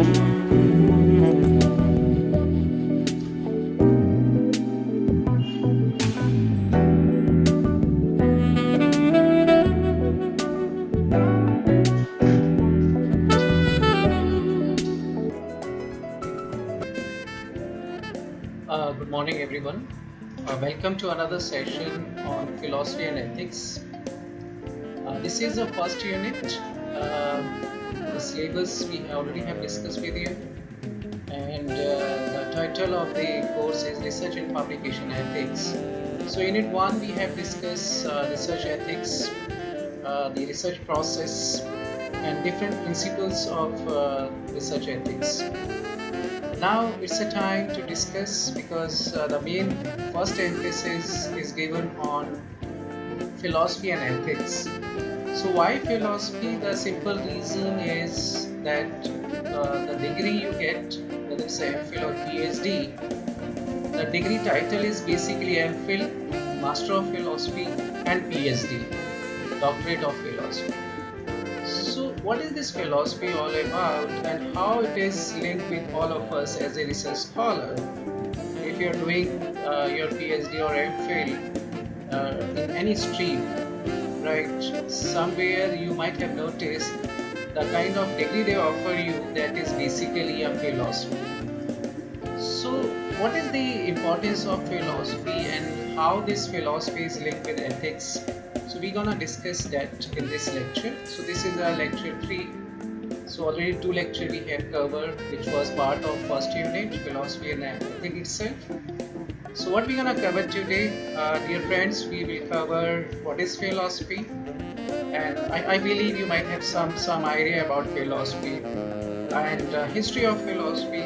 Good morning, everyone. Welcome to another session on philosophy and ethics. This is the first unit. The syllabus we already have discussed with you, and the title of the course is Research and Publication Ethics. So, Unit 1, we have discussed research ethics, the research process, and different principles of research ethics. Now it's a time to discuss because the main first emphasis is given on philosophy and ethics. So why philosophy? The simple reason is that the degree you get, whether it's MPhil or PhD, the degree title is basically MPhil, Master of Philosophy, and PhD, Doctorate of Philosophy. So, what is this philosophy all about, and how it is linked with all of us as a research scholar? If you're doing your PhD or MPhil in any stream, right, somewhere you might have noticed the kind of degree they offer you that is basically a philosophy. So, what is the importance of philosophy and how this philosophy is linked with ethics? So we're gonna discuss that in this lecture. So this is our lecture 3. So already 2 lectures we have covered, which was part of first unit, philosophy and ethics itself. So what we're gonna cover today, dear friends, we will cover what is philosophy, and I believe you might have some idea about philosophy and history of philosophy,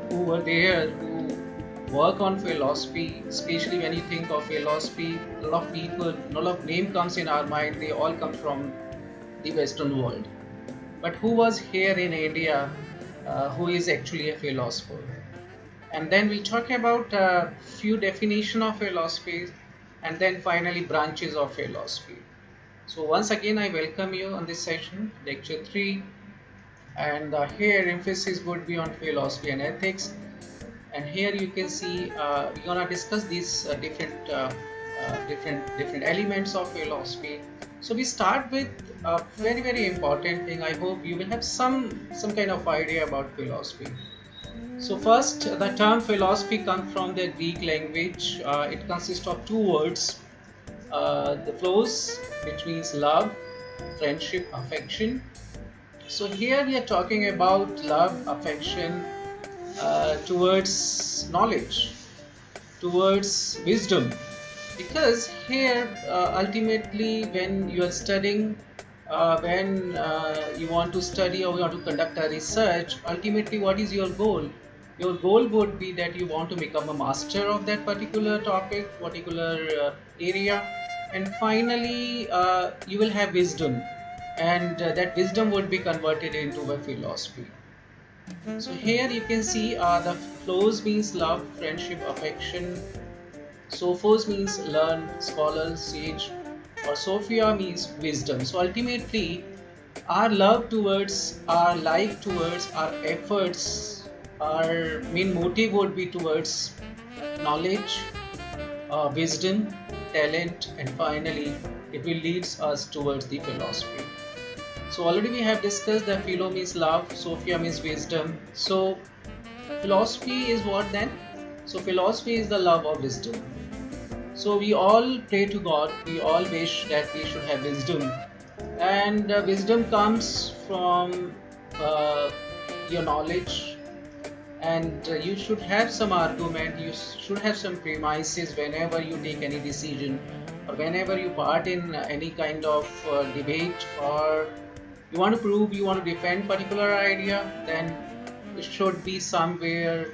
who were there, who work on philosophy, especially when you think of philosophy, a lot of people, a lot of name comes in our mind, they all come from the Western world. But who was here in India who is actually a philosopher? And then we'll talk about a few definition of philosophy and then finally branches of philosophy. So once again, I welcome you on this session, lecture 3. And here emphasis would be on philosophy and ethics, and here you can see we're gonna discuss these different elements of philosophy. So we start with a very important thing. I hope you will have some kind of idea about philosophy. So first, the term philosophy comes from the Greek language. It consists of two words, the flows, which means love, friendship, affection. So here we are talking about love, affection towards knowledge, towards wisdom. Because here, ultimately, when you are studying, when you want to study or you want to conduct a research, ultimately, what is your goal? Your goal would be that you want to become a master of that particular topic, particular area, and finally, you will have wisdom, and that wisdom would be converted into a philosophy. So here you can see the flows means love, friendship, affection. Sophos means learn, scholar, sage, or Sophia means wisdom. So ultimately, our love towards, our like towards, our efforts, our main motive would be towards knowledge, wisdom, talent, and finally, it will lead us towards the philosophy. So already we have discussed that philo means love, Sophia means wisdom. So philosophy is what then? So philosophy is the love of wisdom. So we all pray to God, we all wish that we should have wisdom. And wisdom comes from your knowledge, and you should have some argument, you should have some premises whenever you take any decision or whenever you part in any kind of debate, or you want to prove, you want to defend particular idea, then it should be somewhere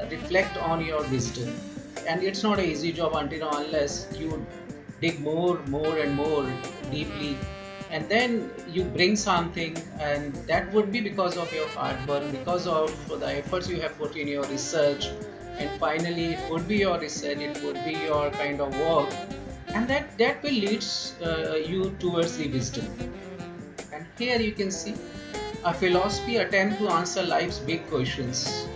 reflect on your wisdom. And it's not an easy job until unless you dig more and more deeply, and then you bring something, and that would be because of your hard work, because of the efforts you have put in your research, and finally it would be your research, it would be your kind of work, and that will lead you towards the wisdom. And here you can see A philosophy attempt to answer life's big questions.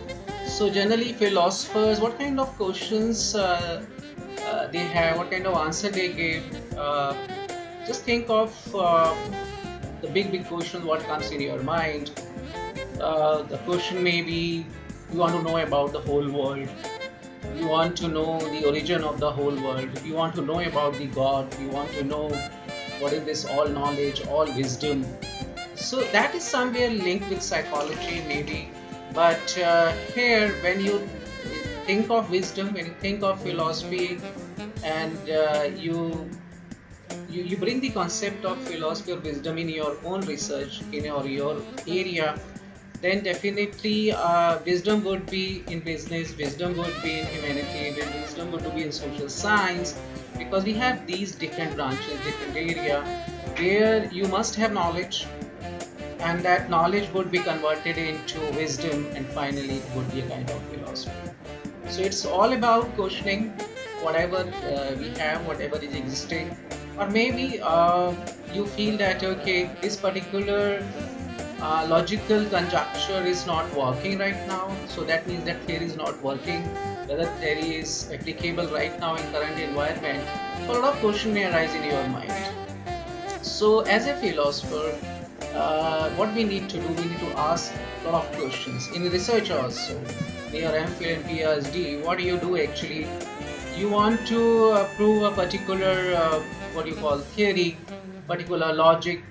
So generally, philosophers, what kind of questions they have, what kind of answer they give. Just think of the big question what comes in your mind. The question may be you want to know about the whole world. You want to know the origin of the whole world. You want to know about the God. You want to know what is this all knowledge, all wisdom. So that is somewhere linked with psychology, maybe. But here, when you think of wisdom, when you think of philosophy, and you bring the concept of philosophy or wisdom in your own research, in your area, then definitely wisdom would be in business, wisdom would be in humanity, wisdom would be in social science, because we have these different branches, different area where you must have knowledge, and that knowledge would be converted into wisdom, and finally it would be a kind of philosophy. So it's all about questioning whatever we have, whatever is existing, or maybe you feel that okay, this particular logical conjecture is not working right now, so that means that theory is not working, whether theory is applicable right now in current environment. So a lot of question may arise in your mind. So as a philosopher, what we need to do, we need to ask a lot of questions in research also. Your MPhil and PhD, what do you do actually? You want to prove a particular what you call theory, particular logic,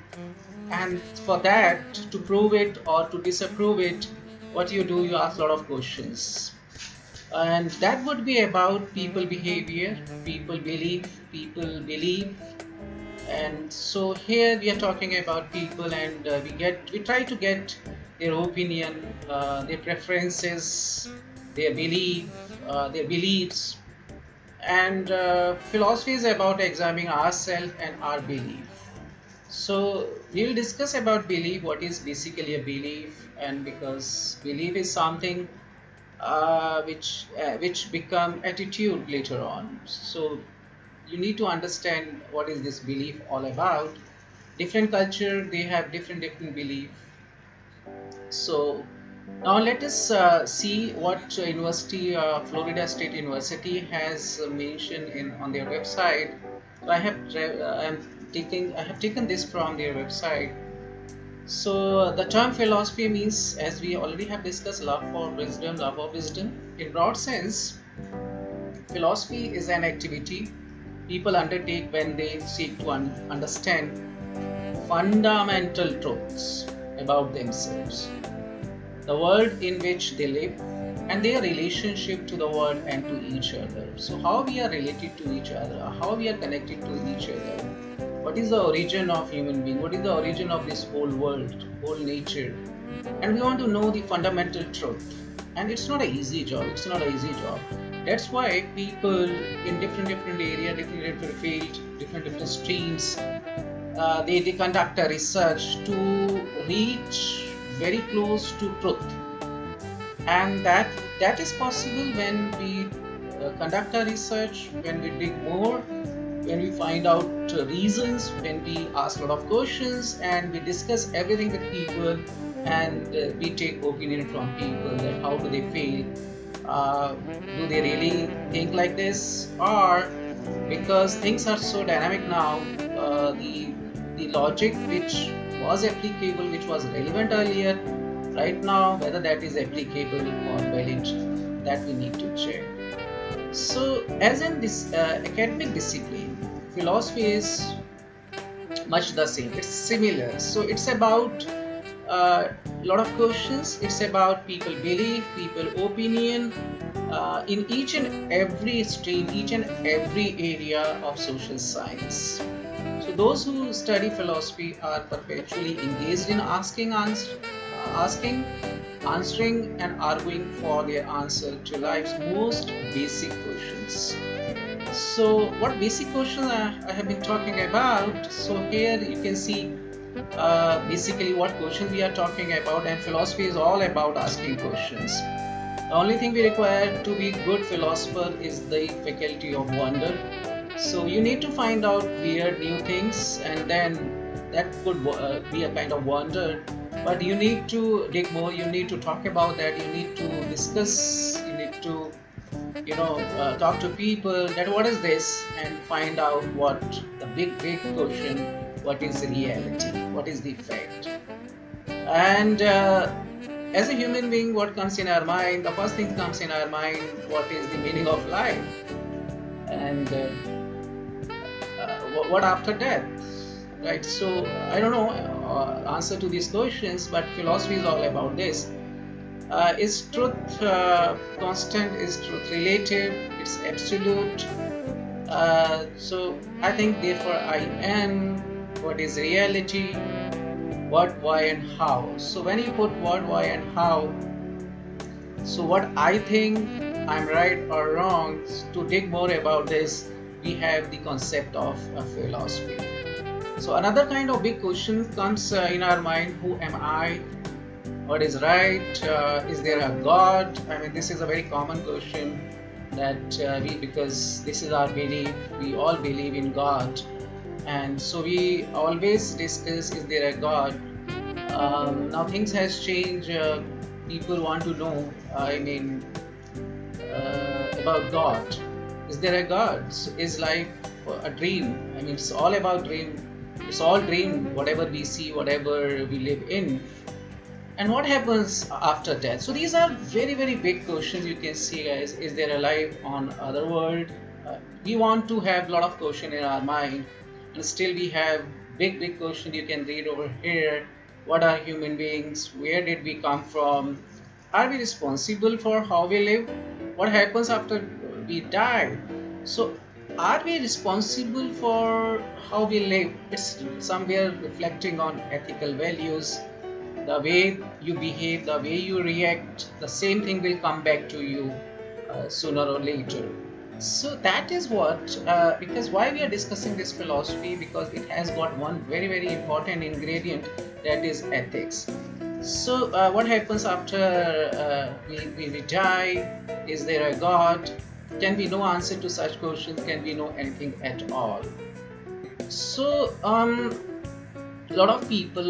and for that to prove it or to disapprove it, what you do, you ask a lot of questions, and that would be about people behavior, people believe. And so here we are talking about people, and we try to get their opinion, their preferences, their beliefs. And philosophy is about examining ourselves and our belief. So we will discuss about belief, what is basically a belief, and because belief is something which become attitude later on. So you need to understand what is this belief all about. Different culture, they have different belief. So now let us see what university, Florida State University has mentioned in on their website. So I have taken this from their website. So the term philosophy means, as we already have discussed, love for wisdom, love of wisdom. In broad sense, philosophy is an activity people undertake when they seek to understand fundamental truths about themselves, the world in which they live, and their relationship to the world and to each other. So, how we are related to each other, how we are connected to each other, what is the origin of human being, what is the origin of this whole world, whole nature, and we want to know the fundamental truth. And it's not an easy job. It's not an easy job. That's why people in different area, different field, different streams, they conduct a research to reach very close to truth, and that is possible when we conduct a research, when we dig more, when we find out reasons, when we ask a lot of questions, and we discuss everything with people, and we take opinion from people that how do they feel, do they really think like this, or because things are so dynamic now, the logic which was applicable, which was relevant earlier, right now whether that is applicable or valid, that we need to check. So as in this academic discipline, philosophy is much the same, it's similar. So it's about a lot of questions, it's about people belief, people opinion, in each and every stream, each and every area of social science. So those who study philosophy are perpetually engaged in asking, answering, and arguing for their answer to life's most basic questions. So what basic questions I have been talking about? So here you can see basically what questions we are talking about, and philosophy is all about asking questions. The only thing we require to be good philosopher is the faculty of wonder. So you need to find out weird new things, and then that could be a kind of wonder. but you need to dig more, you need to talk about that, you need to discuss, you need to talk to people that what is this, and find out what the big question, what is reality, what is the fact. And as a human being, what comes in our mind, the first thing comes in our mind, what is the meaning of life, and what after death, right? So I don't know answer to these questions, but philosophy is all about this. Is truth constant? Is truth relative? It's absolute. So I think therefore I am. What is reality? What, why, and how? So when you put what, why, and how, so what I think I'm right or wrong, to dig more about this, we have the concept of philosophy. So another kind of big question comes in our mind: who am I? What is right? Is there a God? I mean, this is a very common question that because this is our belief, we all believe in God, and so we always discuss: is there a God? Now things has changed. People want to know. I mean, about God. Is there a God? Is life a dream? I mean, it's all about dream. It's all dream. Whatever we see, whatever we live in. And what happens after death? So these are very big questions. You can see, guys. Is there a life on other world? We want to have a lot of question in our mind, and still we have big question. You can read over here. What are human beings? Where did we come from? Are we responsible for how we live? What happens after we die? So are we responsible for how we live? It's somewhere reflecting on ethical values. The way you behave, the way you react, the same thing will come back to you sooner or later. So that is what, because why we are discussing this philosophy, because it has got one very important ingredient, that is ethics. So what happens after we die? Is there a God? Can be no answer to such questions, can be no anything at all. So lot of people,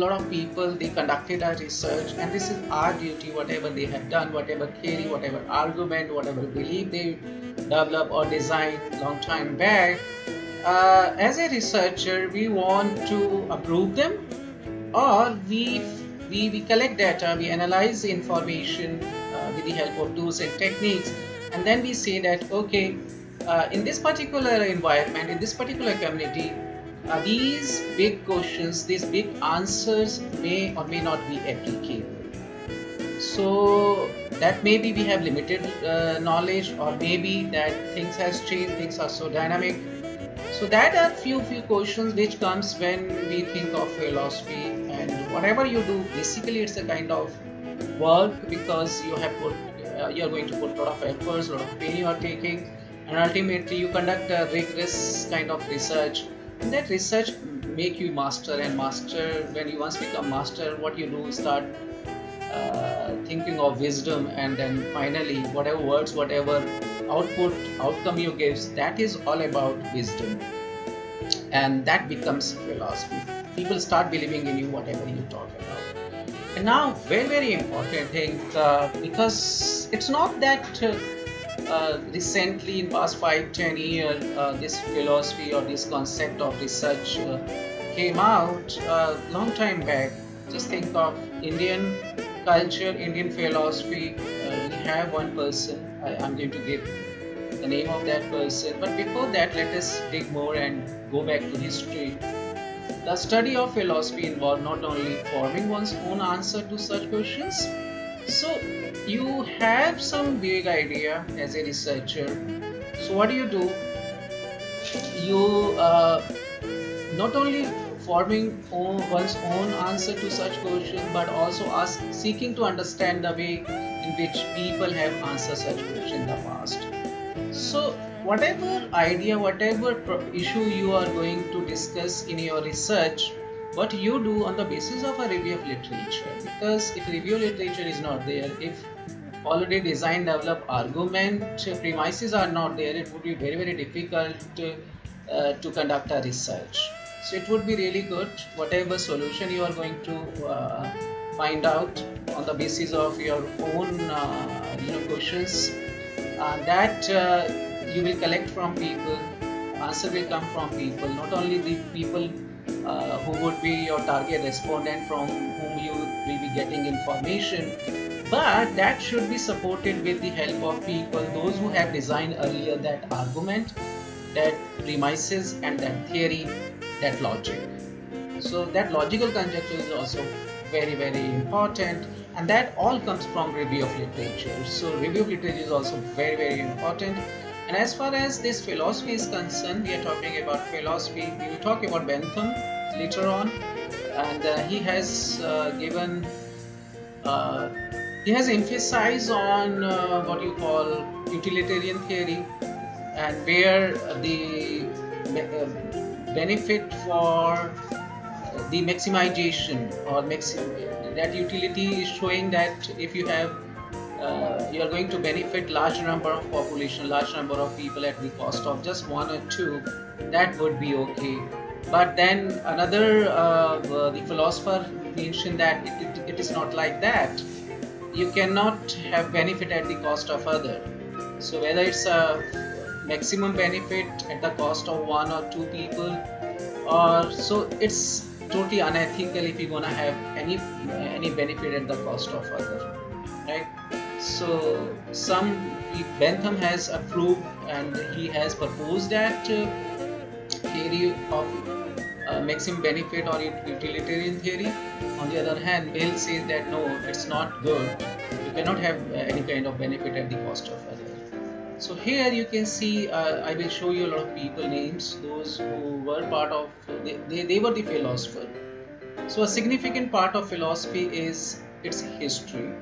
they conducted a research, and this is our duty, whatever they have done, whatever theory, whatever argument, whatever belief they develop or design long time back. As a researcher, we want to approve them, or we collect data, we analyze the information with the help of tools and techniques, and then we say that okay, in this particular environment, in this particular community, these big questions, these big answers may or may not be applicable. So that maybe we have limited knowledge, or maybe that things has changed, things are so dynamic. So that are few questions which comes when we think of philosophy. And whatever you do, basically it's a kind of work, because you have put you're going to put a lot of efforts, a lot of pain you are taking, and ultimately you conduct a rigorous kind of research, and that research make you master. And master, when you once become master, what you do is start thinking of wisdom, and then finally whatever words, whatever outcome you gives, that is all about wisdom, and that becomes philosophy. People start believing in you, whatever you talk about. And now very important thing, because it's not that recently in past 5-10 years this philosophy or this concept of research came out. Long time back. Just think of Indian culture, Indian philosophy. We have one person, I'm going to give the name of that person, but before that let us dig more and go back to history. The study of philosophy involved not only forming one's own answer to such questions. So you have some big idea as a researcher. So what do? You not only forming one's own answer to such questions, but also seeking to understand the way in which people have answered such questions in the past. So whatever idea, whatever issue you are going to discuss in your research, what you do on the basis of a review of literature, because if review literature is not there, if already designed developed argument premises are not there, it would be very difficult to conduct a research. So it would be really good, whatever solution you are going to find out on the basis of your own questions, that you will collect from people. Answer will come from people, not only the people who would be your target respondent from whom you will be getting information, but that should be supported with the help of people, those who have designed earlier that argument, that premises, and that theory, that logic. So that logical conjecture is also very, very important, and that all comes from review of literature. So review of literature is also very, very important. And as far as this philosophy is concerned, we are talking about philosophy. We will talk about Bentham later on, and uh, he has emphasized on what you call utilitarian theory, and where the benefit for the maximization or that utility is showing that if you have you are going to benefit large number of population, large number of people at the cost of just one or two, that would be okay. But then another the philosopher mentioned that it is not like that. You cannot have benefit at the cost of other. So whether it's a maximum benefit at the cost of one or two people, or so it's totally unethical if you're gonna have any benefit at the cost of other, right? So Bentham has approved, and he has proposed that theory of maximum benefit or utilitarian theory. On the other hand, Mill says that no, it's not good. You cannot have any kind of benefit at the cost of other. So here you can see, I will show you a lot of people names, those who were part of, they were the philosopher. So a significant part of philosophy is its history,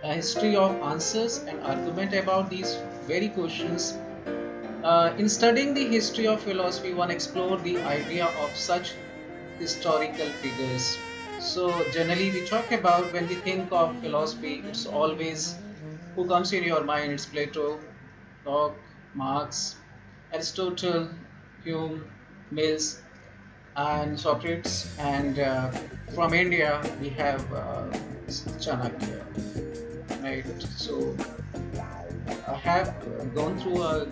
a history of answers and argument about these very questions. In studying the history of philosophy, one explored the idea of such historical figures. So generally we talk about, when we think of philosophy, it's always, who comes in your mind? It's Plato, Locke, Marx, Aristotle, Hume, Mills, and Socrates. And from India we have Chanakya, right? So I have gone through a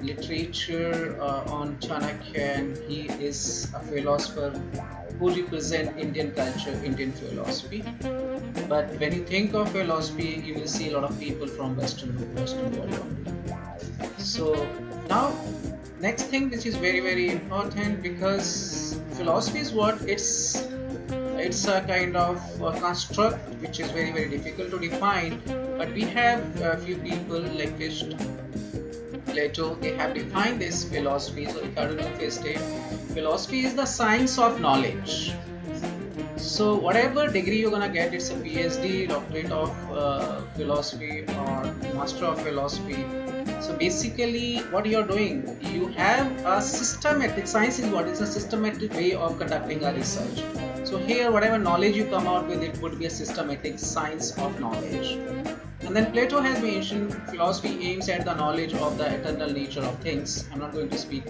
literature on Chanakya, and he is a philosopher who represent Indian culture, Indian philosophy. But when you think of philosophy, you will see a lot of people from Western world only. So now, next thing which is very, very important, because philosophy is what it's a kind of a construct which is very, very difficult to define. But we have a few people like Fichte, Plato, they have defined this philosophy. So according to Fichte, philosophy is the science of knowledge. So whatever degree you're gonna get, it's a PhD, doctorate of philosophy, or master of philosophy. So basically what you're doing, you have a systematic, science is what? It's a systematic way of conducting a research. So here whatever knowledge you come out with, it would be a systematic science of knowledge. And then Plato has mentioned philosophy aims at the knowledge of the eternal nature of things. I'm not going to speak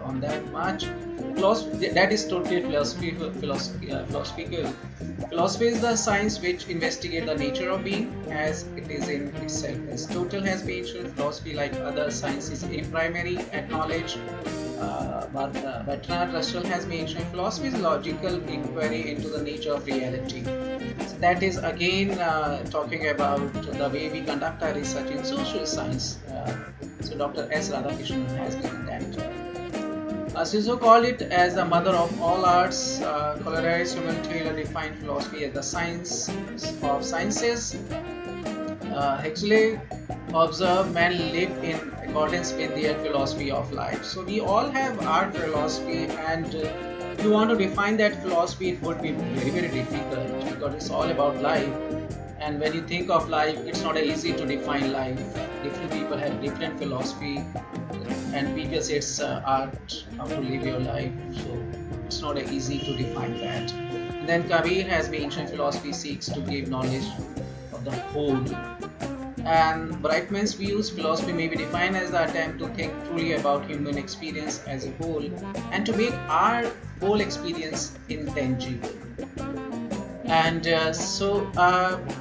on that much. Philosophy, that is totally philosophical. Philosophy is the science which investigates the nature of being as it is in itself. Aristotle has mentioned philosophy, like other sciences, a primary at knowledge. Bertrand Russell has mentioned philosophy is logical inquiry into the nature of reality. So that is again talking about the way we conduct our research in social science. So Dr. S. Radhakrishnan has given that. Cicero called it as the mother of all arts. Coleridge, Samuel Taylor defined philosophy as the science of sciences. Huxley observed men live in accordance with their philosophy of life. So we all have our philosophy, and if you want to define that philosophy, it would be very, very difficult, because it's all about life. And when you think of life, it's not easy to define life. Different people have different philosophy, and people say it's art, how to live your life. So it's not easy to define that. And then Kabir has mentioned philosophy seeks to give knowledge of the whole. And Brightman's views, philosophy may be defined as the attempt to think truly about human experience as a whole, and to make our whole experience intangible.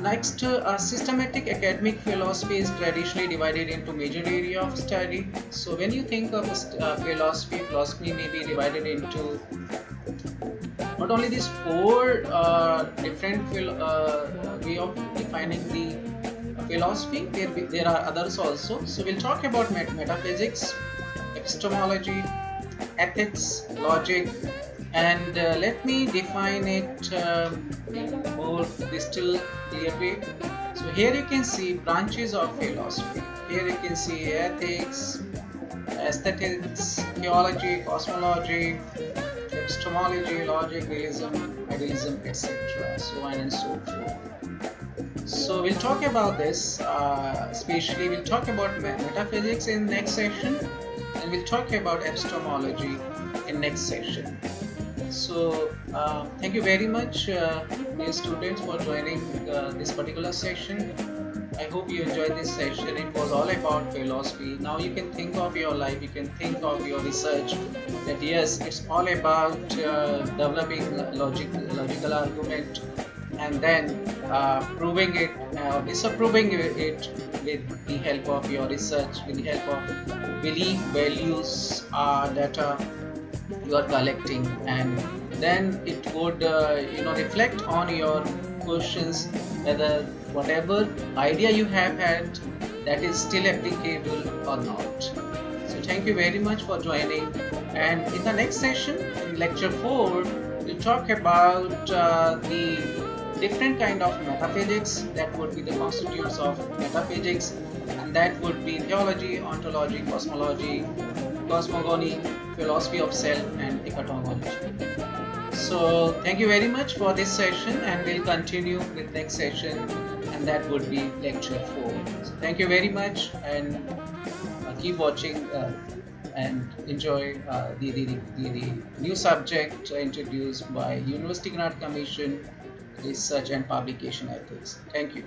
Next, systematic academic philosophy is traditionally divided into major area of study. So when you think of philosophy may be divided into not only these four different way of defining the philosophy. There are others also. So we'll talk about metaphysics, epistemology, ethics, logic, and let me define it in more crystal clear way. So here you can see branches of philosophy. Here you can see ethics, aesthetics, theology, cosmology, epistemology, logic, realism, idealism, etc. So on and so forth. So we'll talk about this, especially we'll talk about metaphysics in next section, and we'll talk about epistemology in next session. So thank you very much, dear students, for joining this particular session. I hope you enjoyed this session. It was all about philosophy. Now you can think of your life, you can think of your research, that yes, it's all about developing logical argument, and then proving it, disapproving it with the help of your research, with the help of belief, values, data you are collecting, and then it would reflect on your questions whether whatever idea you have had, that is still applicable or not. So thank you very much for joining, and in the next session, in lecture 4, we'll talk about the different kind of metaphysics, that would be the constituents of metaphysics, and that would be theology, ontology, cosmogony, philosophy of self, and eschatology. So thank you very much for this session, and we'll continue with next session, and that would be lecture 4. So thank you very much, and keep watching and enjoy the new subject introduced by University Grant Commission, Research and Publication Ethics. Thank you.